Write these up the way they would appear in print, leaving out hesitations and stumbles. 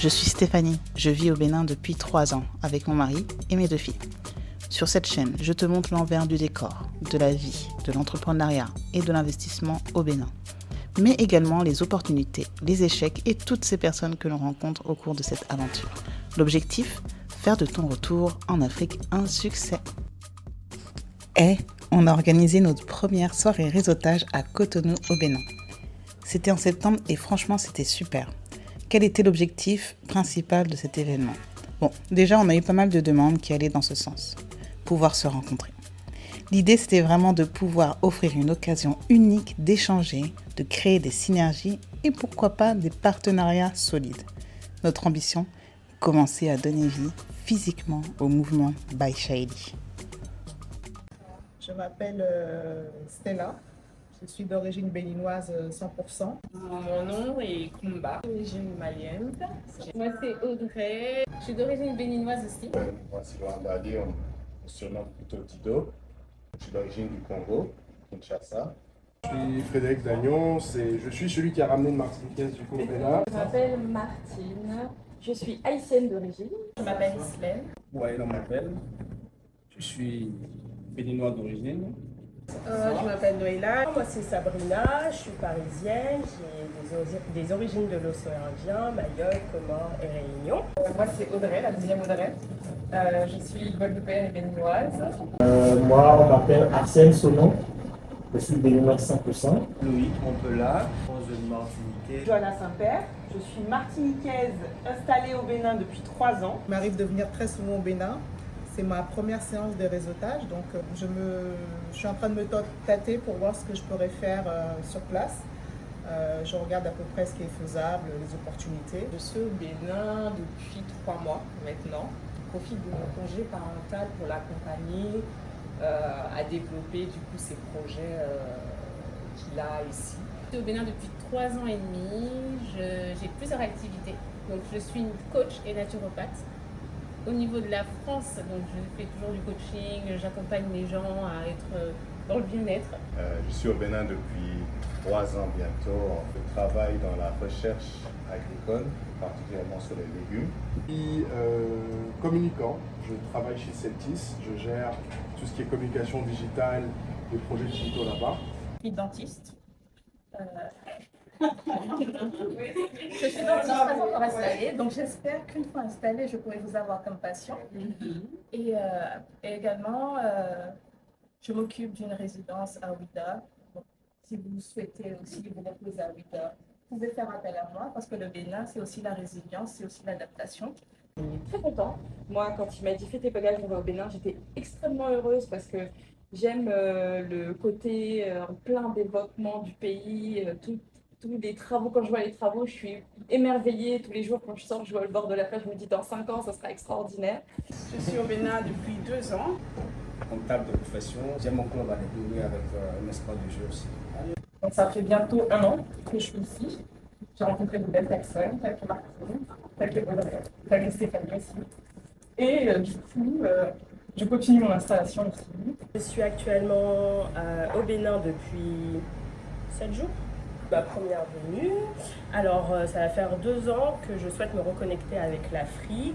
Je suis Stéphanie, je vis au Bénin depuis 3 ans avec mon mari et mes 2 filles. Sur cette chaîne, je te montre l'envers du décor, de la vie, de l'entrepreneuriat et de l'investissement au Bénin. Mais également les opportunités, les échecs et toutes ces personnes que l'on rencontre au cours de cette aventure. L'objectif, faire de ton retour en Afrique un succès. On a organisé notre première soirée réseautage à Cotonou au Bénin. C'était en septembre et franchement c'était super. Quel était l'objectif principal de cet événement? Bon, déjà on a eu pas mal de demandes qui allaient dans ce sens. Pouvoir se rencontrer. L'idée c'était vraiment de pouvoir offrir une occasion unique d'échanger, de créer des synergies et pourquoi pas des partenariats solides. Notre ambition, commencer à donner vie physiquement au mouvement By Shaili. Je m'appelle Stella, je suis d'origine béninoise 100%. Mon nom est Kumba, d'origine malienne. Moi c'est Audrey, je suis d'origine béninoise aussi. Moi c'est Laurent Dadi, on se surnomme plutôt Dido. Je suis d'origine du Congo, Kinshasa. Je suis Frédéric Dagnon, je suis celui qui a ramené une Martiniquaise du coup au Bénin. Je m'appelle Martine, je suis haïtienne d'origine. Je m'appelle Islaine. Ouais, on m'appelle. Je suis béninois d'origine. Je m'appelle Noëlla. Moi c'est Sabrina, je suis parisienne, j'ai des origines de l'océan Indien, Mayotte, Comores et Réunion. Moi c'est Audrey, la deuxième Audrey. Je suis guadeloupéenne et béninoise. Moi on m'appelle Arsène Sonon, je suis béninois 100%. Loïc Montpellat, jeune martiniquais. Johanna Saint-Père, je suis martiniquaise installée au Bénin depuis 3 ans. Il m'arrive de venir très souvent au Bénin. C'est ma première séance de réseautage, donc je suis en train de me tâter pour voir ce que je pourrais faire sur place. Je regarde à peu près ce qui est faisable, les opportunités. Je suis au Bénin depuis 3 mois maintenant. Je profite de mon congé parental pour l'accompagner à développer du coup ses projets qu'il a ici. Je suis au Bénin depuis 3 ans et demi. J'ai plusieurs activités. Donc je suis une coach et naturopathe. Au niveau de la France, donc je fais toujours du coaching, j'accompagne les gens à être dans le bien-être. Je suis au Bénin depuis 3 ans bientôt. Je travaille dans la recherche agricole, particulièrement sur les légumes. Je suis communicant, je travaille chez Celtis, je gère tout ce qui est communication digitale, des projets digitaux là-bas. Je suis dentiste. Je suis dentiste pas encore installée, donc j'espère qu'une fois installée, je pourrai vous avoir comme patient. Et également, je m'occupe d'une résidence à Ouidah. Donc, si vous souhaitez aussi vous reposer à Ouidah, vous pouvez faire appel à moi parce que le Bénin, c'est aussi la résilience, c'est aussi l'adaptation. Je suis très contente. Moi, quand il m'a dit fais tes bagages, on va au Bénin, j'étais extrêmement heureuse parce que j'aime le côté plein d'évoquement du pays, tous les travaux. Quand je vois les travaux, je suis émerveillée. Tous les jours, quand je sors, je vois le bord de la plage, je me dis dans 5 ans, ça sera extraordinaire. Je suis au Bénin depuis 2 ans. Comptable de profession. J'ai mon club à l'intérieur avec un espace de jeu aussi. Donc ça fait bientôt 1 an que je suis ici. J'ai rencontré de belles personnes, telles que Martine, telles que Audrey, telles que Stéphanie aussi. Et du coup, je continue mon installation ici. Je suis actuellement au Bénin depuis 7 jours. Ma première venue. Alors ça va faire 2 ans que je souhaite me reconnecter avec l'Afrique,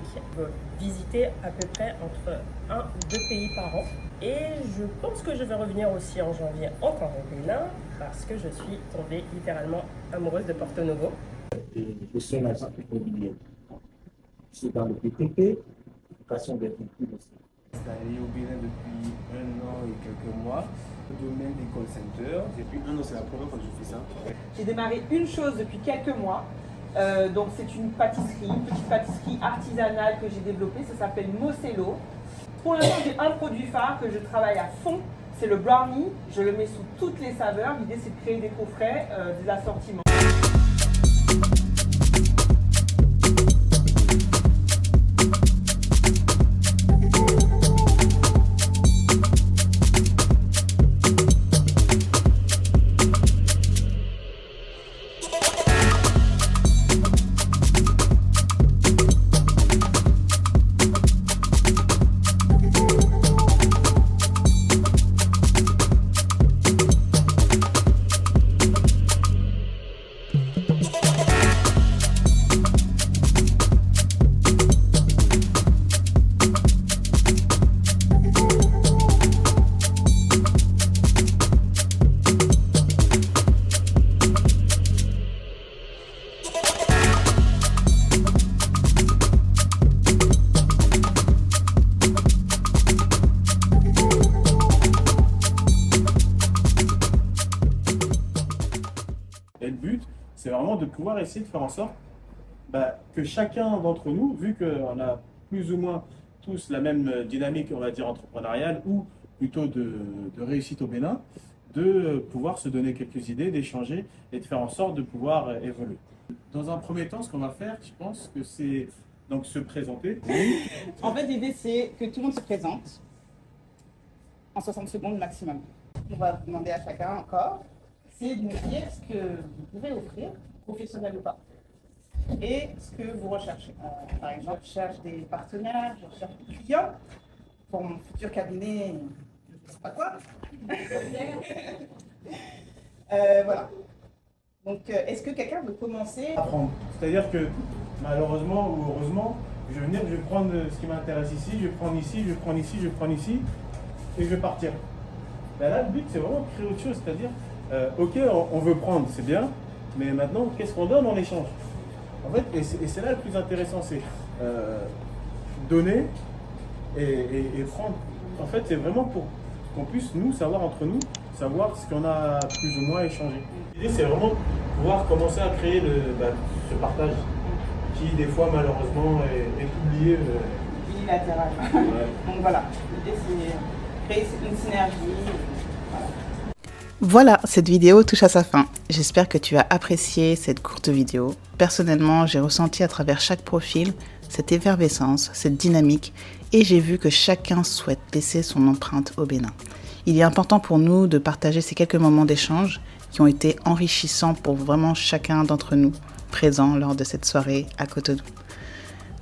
visiter à peu près entre 1 ou 2 pays par an. Et je pense que je vais revenir aussi en janvier encore au Bénin parce que je suis tombée littéralement amoureuse de Porto Novo. Je suis un agent immobilier. Je suis dans le BTP, façon d'être aussi. Installé au Bénin depuis 1 an et quelques mois. Le domaine des call centers. Depuis 1 an, c'est la première fois que je fais ça. J'ai démarré une chose depuis quelques mois. Donc c'est une petite pâtisserie artisanale que j'ai développée. Ça s'appelle Mocello. Pour l'instant, j'ai un produit phare que je travaille à fond. C'est le brownie. Je le mets sous toutes les saveurs. L'idée, c'est de créer des coffrets, des assortiments. pouvoir essayer de faire en sorte que chacun d'entre nous, vu qu'on a plus ou moins tous la même dynamique, on va dire, entrepreneuriale ou plutôt de réussite au Bénin, de pouvoir se donner quelques idées, d'échanger et de faire en sorte de pouvoir évoluer. Dans un premier temps, ce qu'on va faire, je pense que c'est donc se présenter. En fait, l'idée, c'est que tout le monde se présente en 60 secondes maximum. On va vous demander à chacun encore, c'est de nous dire ce que vous pouvez offrir, professionnel ou pas, et ce que vous recherchez. Par exemple, je cherche des partenaires, je cherche des clients pour mon futur cabinet, je ne sais pas quoi. Voilà. Donc, est-ce que quelqu'un veut commencer? Apprendre. C'est-à-dire que malheureusement ou heureusement, je vais venir, je vais prendre ce qui m'intéresse ici, je vais prendre ici, je vais prendre ici, je vais prendre ici, et je vais partir. Ben là, le but, c'est vraiment de créer autre chose, c'est-à-dire, ok, on veut prendre, c'est bien, mais maintenant, qu'est-ce qu'on donne en échange? En fait, et c'est là le plus intéressant, c'est donner et prendre. En fait, c'est vraiment pour qu'on puisse, nous, savoir entre nous, savoir ce qu'on a plus ou moins échangé. L'idée, c'est vraiment de pouvoir commencer à créer ce partage qui, des fois, malheureusement, est oublié. Unilatéral. Ouais. Donc voilà, l'idée, c'est créer une synergie. Voilà, cette vidéo touche à sa fin. J'espère que tu as apprécié cette courte vidéo. Personnellement, j'ai ressenti à travers chaque profil cette effervescence, cette dynamique, et j'ai vu que chacun souhaite laisser son empreinte au Bénin. Il est important pour nous de partager ces quelques moments d'échange qui ont été enrichissants pour vraiment chacun d'entre nous présents lors de cette soirée à Cotonou.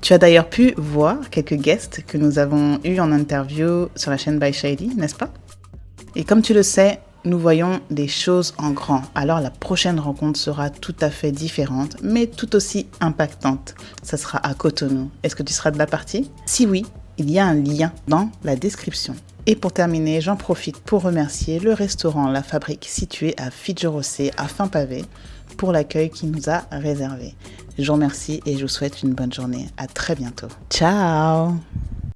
Tu as d'ailleurs pu voir quelques guests que nous avons eus en interview sur la chaîne By Shady, n'est-ce pas? Et comme tu le sais, nous voyons des choses en grand. Alors la prochaine rencontre sera tout à fait différente, mais tout aussi impactante. Ça sera à Cotonou. Est-ce que tu seras de la partie? Si oui, il y a un lien dans la description. Et pour terminer, j'en profite pour remercier le restaurant La Fabrique situé à Fidjorosé, à Fin-Pavé, pour l'accueil qu'il nous a réservé. Je vous remercie et je vous souhaite une bonne journée. À très bientôt. Ciao!